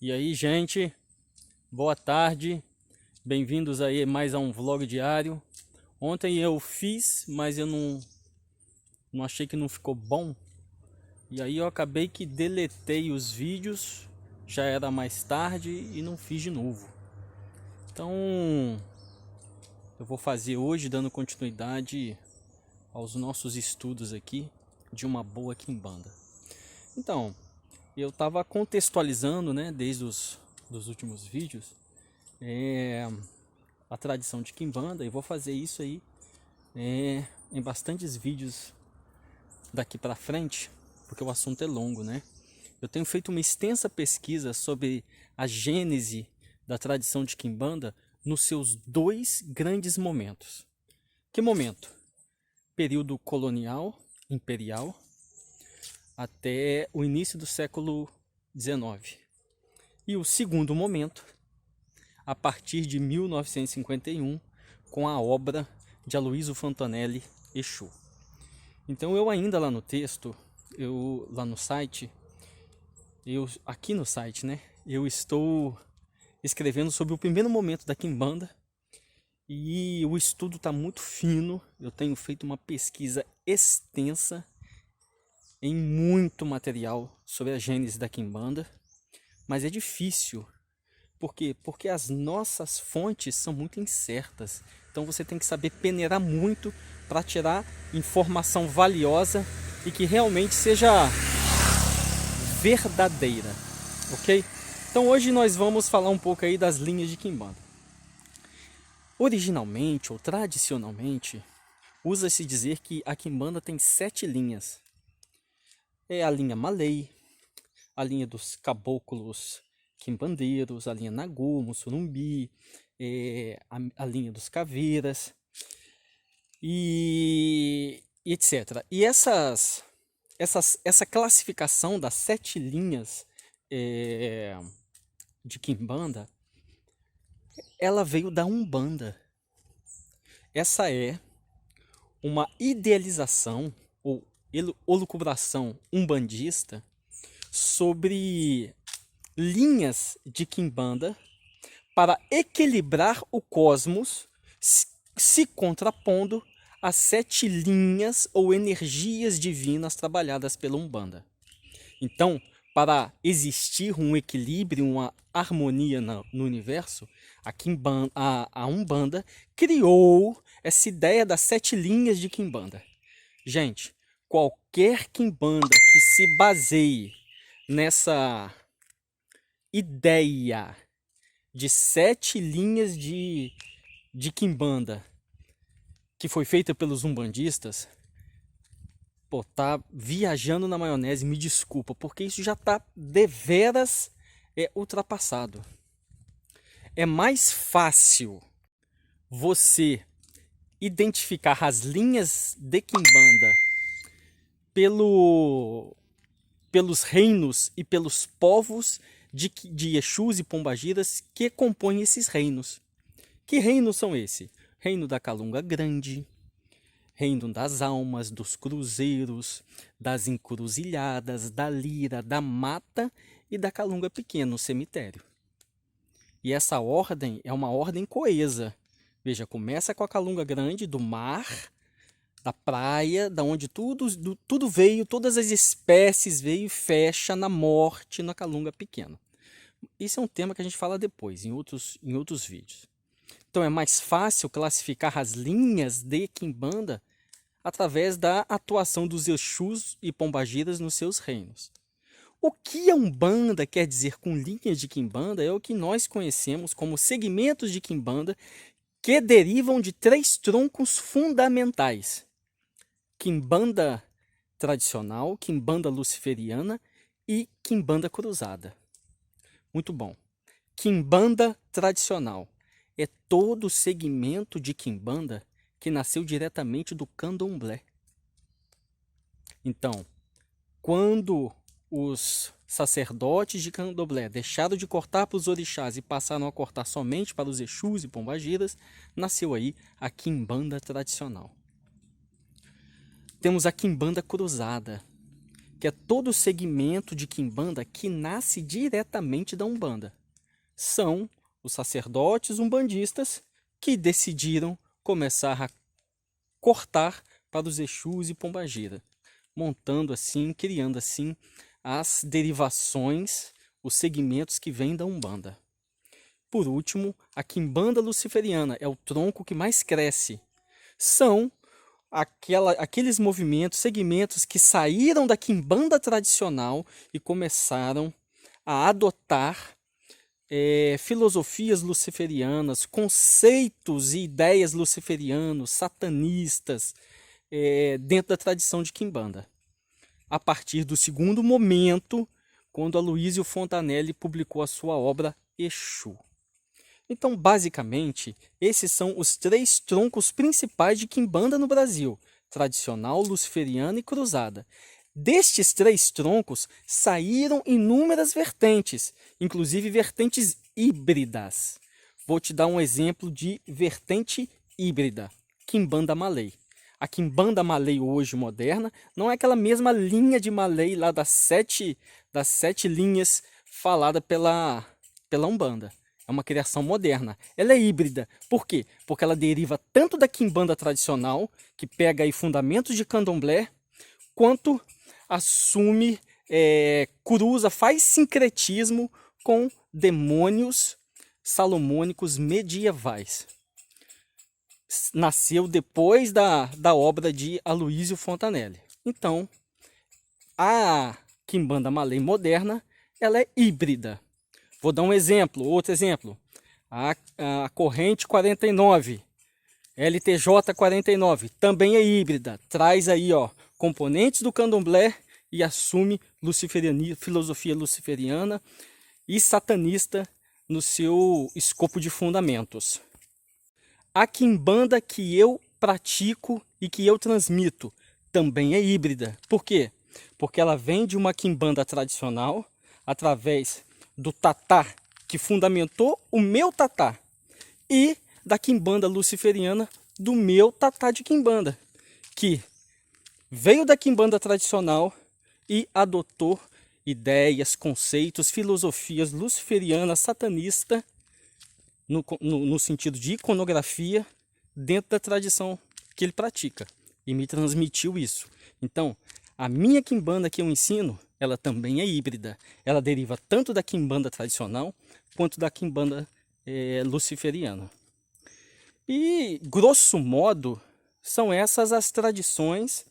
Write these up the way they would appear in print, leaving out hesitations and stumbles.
E aí, gente, boa tarde, bem-vindos aí mais a um vlog diário. Ontem eu fiz, mas eu não achei que não ficou bom. E aí eu acabei que deletei os vídeos, já era mais tarde e não fiz de novo. Então, eu vou fazer hoje dando continuidade aos nossos estudos aqui de uma boa quimbanda. Então, eu estava contextualizando, né, desde os dos últimos vídeos, a tradição de quimbanda, e vou fazer isso aí em bastantes vídeos daqui para frente, porque o assunto é longo, né? Eu tenho feito uma extensa pesquisa sobre a gênese da tradição de quimbanda nos seus dois grandes momentos. Que momento? Período colonial, imperial, até o início do século XIX. E o segundo momento, a partir de 1951, com a obra de Aloysio Fontanelli, Exu. Então eu ainda lá no texto, lá no site, aqui no site, né? Eu estou escrevendo sobre o primeiro momento da quimbanda e o estudo está muito fino. Eu tenho feito uma pesquisa extensa em muito material sobre a gênese da quimbanda, mas é difícil. Por quê? Porque as nossas fontes são muito incertas. Então você tem que saber peneirar muito para tirar informação valiosa e que realmente seja verdadeira, ok? Então hoje nós vamos falar um pouco aí das linhas de quimbanda. Originalmente ou tradicionalmente, usa-se dizer que a quimbanda tem 7 linhas. É a linha Malay, a linha dos caboclos quimbandeiros, a linha Nagô, Mussurumbi, a linha dos caveiras e etc. E essa classificação das 7 linhas de quimbanda, ela veio da Umbanda. Essa é uma idealização ou elucubração umbandista sobre linhas de quimbanda para equilibrar o cosmos, se contrapondo às 7 linhas ou energias divinas trabalhadas pela Umbanda. Então, para existir um equilíbrio, uma harmonia no universo, a Umbanda criou essa ideia das 7 linhas de quimbanda. Gente, qualquer quimbanda que se baseie nessa ideia de 7 linhas de quimbanda que foi feita pelos umbandistas, pô, tá viajando na maionese, me desculpa, porque isso já tá deveras ultrapassado. É mais fácil você identificar as linhas de quimbanda pelos reinos e pelos povos de Exus e Pombagiras que compõem esses reinos. Que reinos são esses? Reino da Calunga Grande, reino das almas, dos cruzeiros, das encruzilhadas, da lira, da mata e da Calunga Pequena, o cemitério. E essa ordem é uma ordem coesa. Veja, começa com a Calunga Grande, do mar, da praia, da onde tudo veio, todas as espécies veio e fecha na morte na Calunga Pequena. Isso é um tema que a gente fala depois, em outros vídeos. Então é mais fácil classificar as linhas de quimbanda através da atuação dos Exus e Pombagiras nos seus reinos. O que a Umbanda quer dizer com linhas de quimbanda é o que nós conhecemos como segmentos de quimbanda que derivam de 3 troncos fundamentais: quimbanda tradicional, quimbanda luciferiana e quimbanda cruzada. Muito bom. Quimbanda tradicional é todo o segmento de quimbanda que nasceu diretamente do candomblé. Então, quando os sacerdotes de candomblé deixaram de cortar para os orixás e passaram a cortar somente para os Exus e Pombagiras, nasceu aí a quimbanda tradicional. Temos a quimbanda cruzada, que é todo o segmento de quimbanda que nasce diretamente da Umbanda. São os sacerdotes umbandistas que decidiram começar a cortar para os Exus e Pombagira, montando assim, criando assim as derivações, os segmentos que vêm da Umbanda. Por último, a quimbanda luciferiana é o tronco que mais cresce. São aqueles movimentos, segmentos que saíram da quimbanda tradicional e começaram a adotar filosofias luciferianas, conceitos e ideias luciferianos, satanistas, dentro da tradição de quimbanda. A partir do segundo momento, quando Aloysio Fontanelli publicou a sua obra Exu. Então, basicamente, esses são os 3 troncos principais de quimbanda no Brasil: tradicional, luciferiana e cruzada. Destes 3 troncos saíram inúmeras vertentes, inclusive vertentes híbridas. Vou te dar um exemplo de vertente híbrida: quimbanda malay. A quimbanda malay hoje moderna não é aquela mesma linha de malay lá das sete linhas falada pela Umbanda. É uma criação moderna. Ela é híbrida. Por quê? Porque ela deriva tanto da quimbanda tradicional, que pega aí fundamentos de candomblé, quanto assume, cruza, faz sincretismo com demônios salomônicos medievais. Nasceu depois da obra de Aloysio Fontanelli. Então, a quimbanda malay moderna, ela é híbrida. Vou dar um exemplo, outro exemplo. A corrente 49, LTJ 49, também é híbrida. Traz aí, ó, componentes do candomblé e assume filosofia luciferiana e satanista no seu escopo de fundamentos. A quimbanda que eu pratico e que eu transmito também é híbrida. Por quê? Porque ela vem de uma quimbanda tradicional através do tatá, que fundamentou o meu tatá, e da quimbanda luciferiana do meu tatá de quimbanda, que veio da quimbanda tradicional e adotou ideias, conceitos, filosofias luciferianas, satanista, no sentido de iconografia, dentro da tradição que ele pratica, e me transmitiu isso. Então, a minha quimbanda que eu ensino, ela também é híbrida. Ela deriva tanto da quimbanda tradicional quanto da quimbanda luciferiana. E, grosso modo, são essas as tradições,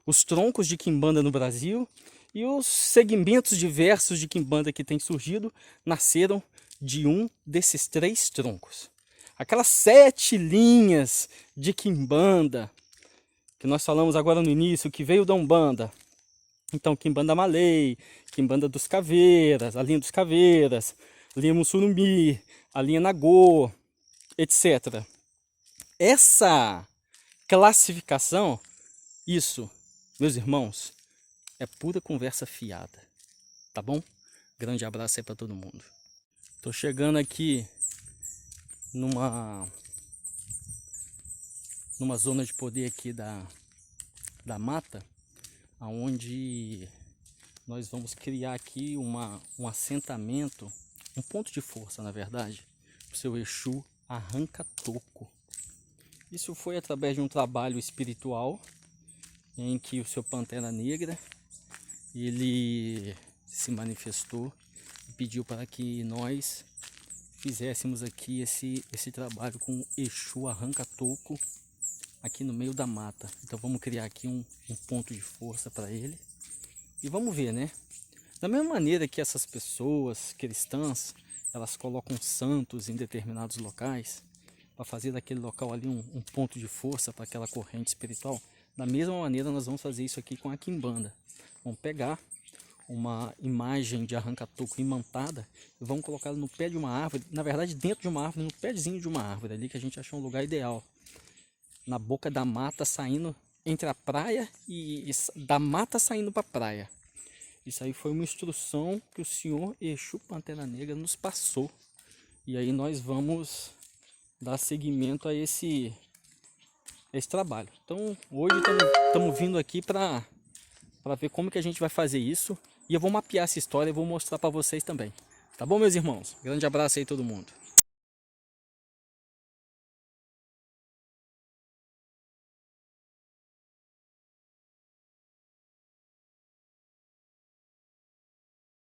os troncos de quimbanda no Brasil, e os segmentos diversos de quimbanda que têm surgido nasceram de um desses 3 troncos. Aquelas 7 linhas de quimbanda que nós falamos agora no início, que veio da Umbanda. Então, quimbanda malay, quimbanda dos caveiras, a linha dos caveiras, linha Mussurumbi, a linha Nagô, etc. Essa classificação, isso, meus irmãos, é pura conversa fiada, tá bom? Grande abraço aí para todo mundo. Tô chegando aqui numa zona de poder aqui da mata, onde nós vamos criar aqui um assentamento, um ponto de força, na verdade, para o seu Exu Arranca-Toco. Isso foi através de um trabalho espiritual em que o seu Pantera Negra, ele se manifestou e pediu para que nós fizéssemos aqui esse trabalho com o Exu Arranca-Toco aqui no meio da mata. Então vamos criar aqui um ponto de força para ele e vamos ver, né? Da mesma maneira que essas pessoas cristãs, elas colocam santos em determinados locais para fazer daquele local ali um ponto de força para aquela corrente espiritual, da mesma maneira nós vamos fazer isso aqui com a quimbanda. Vamos pegar uma imagem de arranca-toco imantada e vamos colocá-la no pé de uma árvore, na verdade dentro de uma árvore, no pézinho de uma árvore ali, que a gente achou um lugar ideal, na boca da mata, saindo entre a praia e da mata saindo para a praia. Isso aí foi uma instrução que o senhor Exu Pantera Negra nos passou, e aí nós vamos dar seguimento a esse trabalho. Então hoje estamos vindo aqui para para ver como que a gente vai fazer isso. E eu vou mapear essa história e vou mostrar para vocês também. Tá bom, meus irmãos? Grande abraço aí todo mundo.